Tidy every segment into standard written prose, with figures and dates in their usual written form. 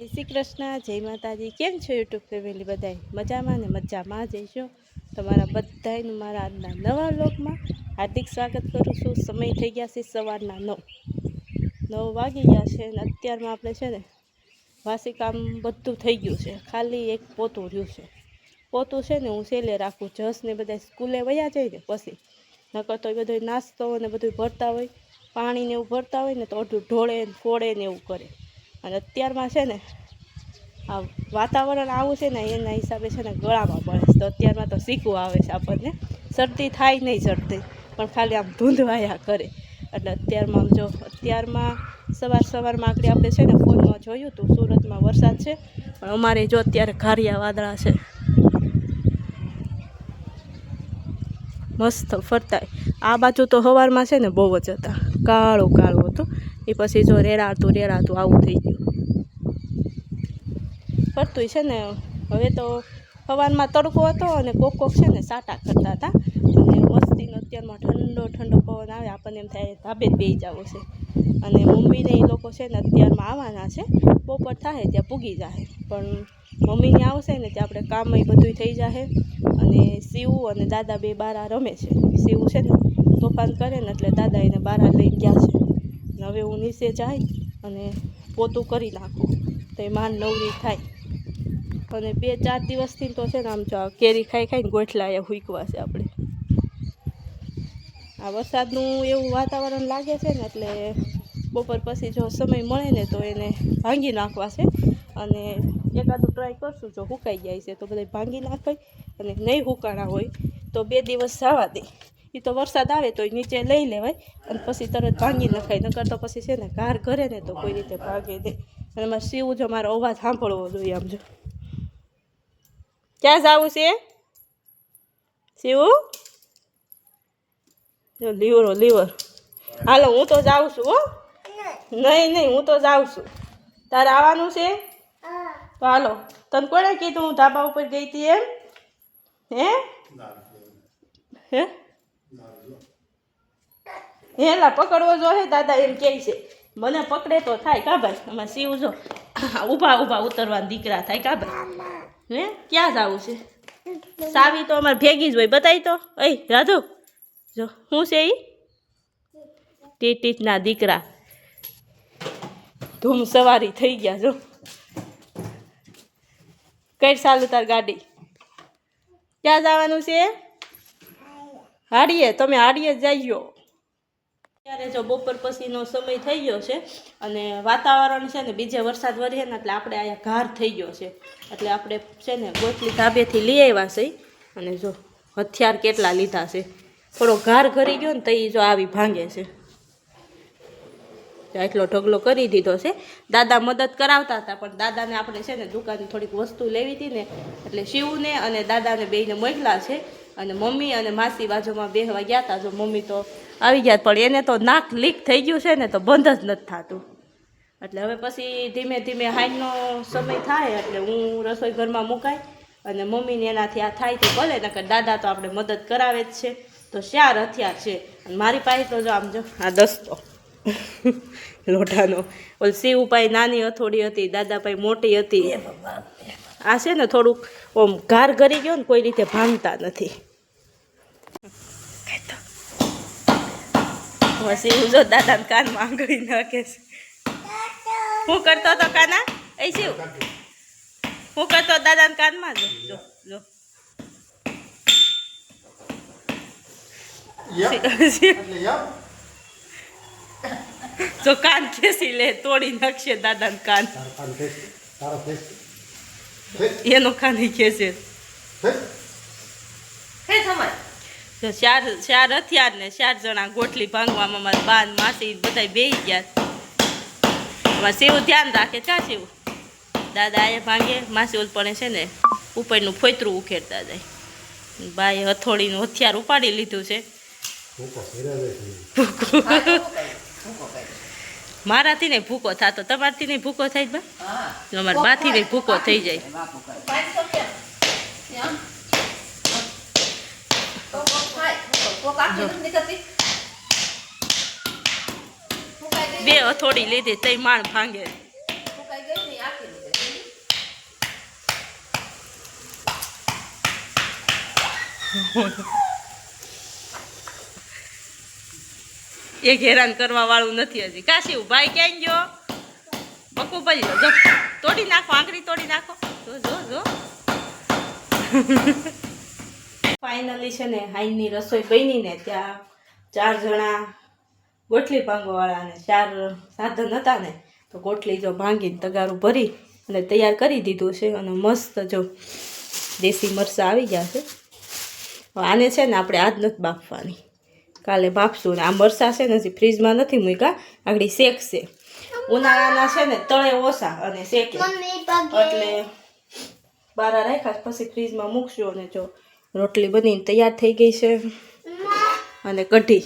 જય શ્રી કૃષ્ણ, જય માતાજી. કેમ છો યુટ્યુબ ફેમિલી? બધાય મજામાં ને મજામાં જઈશો. તમારા બધાનું મારા આજના નવા વ્લોગમાં હાર્દિક સ્વાગત કરું છું. સમય થઈ ગયા છે સવારના 9 વાગી ગયા છે અને અત્યારમાં આપણે છે ને વાસી કામ બધું થઈ ગયું છે. ખાલી એક પોતું રહ્યું છે. પોતું છે ને હું સેલે રાખું. જસને બધા સ્કૂલે વયા જાય ને પછી નકર તો એ બધો નાસ્તો ને બધું ભરતા હોય, પાણીને એવું ભરતા હોય ને તો અડધું ઢોળે ને ફોડે ને એવું કરે. અને અત્યારમાં છે ને આ વાતાવરણ આવું છે ને એના હિસાબે છે ને ગળામાં પડે છે. તો અત્યારમાં તો શીખવું આવે છે આપણને. શરદી થાય નહીં શરદી, પણ ખાલી આમ ધૂંધવાયા કરે. એટલે અત્યારમાં આમ જો અત્યારમાં સવારમાં આપણે છે ને ફોનમાં જોયું હતું સુરતમાં વરસાદ છે, પણ અમારે જો અત્યારે ઘારિયા વાદળા છે. મસ્ત ફરતાય. આ બાજુ તો સવારમાં છે ને બહુ જ હતા, કાળું હતું. એ પછી જો રેડાતું આવું થઈ ગયું. ફરતું છે ને હવે તો સવારમાં તડકો હતો અને કોક છે ને સાટા કરતા હતા. અને મસ્તીનો અત્યારમાં ઠંડો પવન આવે, આપણને એમ થાય ધાબે જ બેસી જવું છે. અને મમ્મીને એ લોકો છે ને અત્યારમાં આવવાના છે. બપોર થાય ત્યાં પૂગી જાય, પણ મમ્મીને આવશે ને ત્યાં આપણે કામ એ બધું થઈ જાય. અને શિવ અને દાદા બે બારા રમે છે. શિવ છે ને તોફાન કરે ને એટલે દાદા એને બારા લઈ ગયા છે. હવે હું નીચે જાય અને પોતું કરી નાખું તો એ માંડ નવરી થાય. અને 2-4 દિવસથી તો છે ને આમ જો કેરી ખાઈને ગોઠલા એ હુંકવા છે આપણે. આ વરસાદનું એવું વાતાવરણ લાગે છે ને એટલે બપોર પછી જો સમય મળે ને તો એને ભાંગી નાખવા છે. અને એકાદું ટ્રાય કરશું, જો સુકાઈ જાય છે તો બધા ભાંગી નાખાય. અને નહીં સુકાણા હોય તો 2 દિવસ જવા દે. એ તો વરસાદ આવે તો નીચે લઈ લેવાય અને પછી તરત ભાંગી નખાય. નકર તો પછી છે ને ઘાર ઘરે ને તો કોઈ રીતે ભાગે નહીં. અને એમાં શિવ જો મારો અવાજ સાંભળવો જોઈએ. આમ જો ક્યાં જવું છે શિવ? લીવર હાલો, હું તો જાઉં છું. હો નહીં હું તો જાઉં છું. તારે આવવાનું છે તો હાલો. તને કોણે કીધું હું ધાબા ઉપર ગઈ હતી એમ? હેલા પકડવો જોઈએ દાદા એમ કહે છે. મને પકડે તો થાય કા ભાઈ. આમાં શિવ જો ઊભા ઉતરવાના દીકરા થાય કા ભાઈ. ક્યાં જવું છે? સાવી તો અમારે ભેગી જ હોય. બતાવી તો રાધુ જો શું છે એ ટીટના દીકરા. ધૂમ સવારી થઈ ગયા. જો કઈ ચાલુ તાર ગાડી? ક્યાં જવાનું છે? હાડીએ. તમે હાડીએ જ જઈયો. ત્યારે જો બપોર પછીનો સમય થઈ ગયો છે અને વાતાવરણ છે ને બીજે વરસાદ વરે ને એટલે આપણે અહીંયા ઘાર થઈ ગયો છે. એટલે આપણે છે ને ગોટલી ધાબેથી લઈ આવ્યા છે. અને જો હથિયાર કેટલા લીધા છે. થોડો ઘાર ઘરી ગયો ને તો એ જો આવી ભાંગે છે. એટલો ઢગલો કરી દીધો છે. દાદા મદદ કરાવતા હતા, પણ દાદાને આપણે છે ને દુકાનની થોડીક વસ્તુ લેવી હતી ને એટલે શિવને અને દાદાને બેયને મોકલા છે. અને મમ્મી અને માસી બાજુમાં બેહવા ગયા હતા. જો મમ્મી તો આવી ગયા, પણ એને તો નાક લીક થઈ ગયું છે ને તો બંધ જ નથી થતું. એટલે હવે પછી ધીમે હાઈનો સમય થાય એટલે હું રસોઈ ઘરમાં મુકાય અને મમ્મીને એનાથી આ થાય તો ભલે, નકર દાદા તો આપણે મદદ કરાવે જ છે. તો 4 હથિયાર છે. અને મારી પાસે તો જો આમ જો આ દસ્તો લોઢાનો. ઓલ શિવ પાસે નાની હથોડી હતી, દાદા પાસે મોટી હતી. આ છે ને થોડુંક ઓમ ઘાર ઘરી ગયો ને કોઈ રીતે ભાંગતા નથી. શિવ જો દાદાને કાનમાં આંગળી નાખે છે. હું કરતો હતો કાના? શિવ હું કરતો દાદાને કાનમાં? જો જો કાન ખેંચી લે, તોડી નાખશે દાદાને કાન. એનો કાન ખેંચે. જો 4 હથિયાર ને 4 જણા ગોટલી ભાંગવામાં મારા બાન માસી બધા બેસી ગયા. શિવ ધ્યાન રાખે. ક્યાં શિવ? દાદા એ ભાંગે, માસી ઓલ પણ છે ને ઉપરનું ફોતરું ઉખેડતા જાય. બાએ હથોડીનું હથિયાર ઉપાડી લીધું છે. મારાથી નહીં ભૂકો થતો, તમારાથી નહીં ભૂકો થાય બા? અમારા બાથી નહીં ભૂકો થઈ જાય. બે હથોડી લીધી તઈ માણ ભાંગે. એક હેરાન કરવા વાળું નથી હજી. કાશી ભાઈ ક્યાં ગયો? બકુ ભરી જો તોડી નાખો, આંગળી તોડી નાખો. જો જો જો ફાઇનલી છે ને હાઈની રસોઈ બની ને ત્યાં 4 જણા ગોટલી ભાંગવાવાળા અને 4 સાધન હતા ને તો ગોટલી જો ભાંગીને તગારું ભરી અને તૈયાર કરી દીધું છે. અને મસ્ત જો દેશી મરચાં આવી ગયા છે. આને છે ને આપણે આજ નથી બાફવાની, કાલે બાફશું. ને આ મરચાં છે ને હજી ફ્રીજમાં નથી મૂક્યા, આગળ શેકશે. ઉનાળાના છે ને તળે ઓછા અને શેકે એટલે બારા રાખ્યા પછી ફ્રીજમાં મૂકશું. અને જો રોટલી બનીને તૈયાર થઈ ગઈ છે. અને કઢી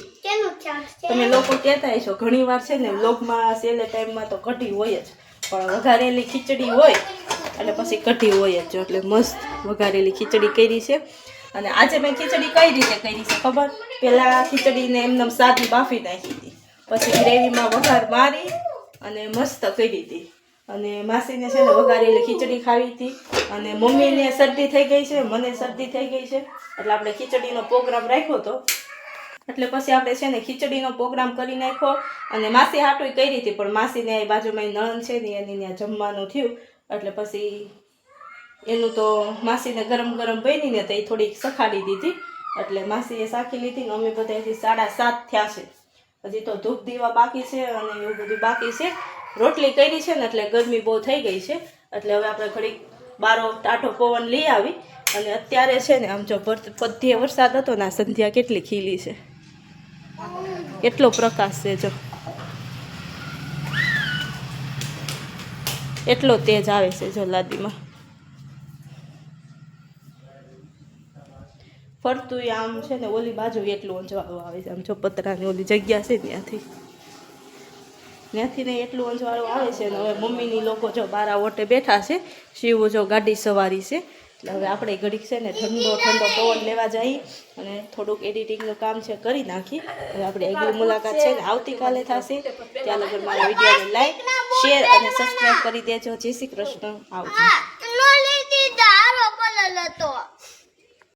તમે લોકો કહેતા હશો ઘણી વાર છે ને વ્લોગમાં સેલે ટાઈમમાં તો કઢી હોય જ, પણ વઘારેલી ખીચડી હોય અને પછી કઢી હોય જ. એટલે મસ્ત વઘારેલી ખીચડી કરી છે. અને આજે મેં ખીચડી કઈ રીતે કરી છે ખબર? પહેલાં ખીચડીને એમને સાદી બાફી નાખી હતી, પછી ગ્રેવીમાં વઘાર મારી અને મસ્ત કરી હતી. અને માસીને છે ને વઘારેલી ખીચડી ખાવી હતી. અને મમ્મીને શરદી થઈ ગઈ છે, મને શરદી થઈ ગઈ છે, એટલે આપણે ખીચડીનો પ્રોગ્રામ રાખ્યો હતો. એટલે પછી આપણે છે ને ખીચડીનો પ્રોગ્રામ કરી નાખ્યો. અને માસી હાટું કરી હતી, પણ માસીને બાજુમાં નણંદ છે ને એની ત્યાં જમવાનું થયું. એટલે પછી એનું તો માસીને ગરમ ગરમ બની ને તો એ થોડીક સખાડી દીધી. એટલે માસીએ સાખી લીધી ને અમે બધાથી 7:30 થયા છે. હજી તો ધૂપ દીવા બાકી છે અને એવું બધું બાકી છે. રોટલી કરી છે ને એટલે ગરમી બહુ થઈ ગઈ છે. એટલે હવે આપણે ઘડીક બારો ટાઢો પવન લઈ આવી. અને અત્યારે છે ને આમ જો પધ્યે વરસાદ હતો ને સંધ્યા કેટલી ખીલી છે, કેટલો પ્રકાશ છે, જો એટલો તેજ આવે છે. જો લાદીમાં ફરતું આમ છે ને ઓલી બાજુ એટલું અંજવાળું આવે છે. આમ જો પતરાની ઓલી જગ્યા છે ત્યાંથી ને એટલું અંજવાળું આવે છે. ને હવે મમ્મીની લોકો જો બારા ઓટે બેઠા છે. શિવ જો ગાડી સવારી છે. એટલે હવે આપણે ઘડીક છે ને ઠંડો પવન લેવા જઈએ અને થોડુંક એડિટિંગનું કામ છે કરી નાખી. હવે આપણે આગલી મુલાકાત છે ને આવતીકાલે થશે. ત્યાં લગન મારા વિડીયોને લાઈક, શેર અને સબસ્ક્રાઈબ કરી દેજો. જય શ્રી કૃષ્ણ. આવજો.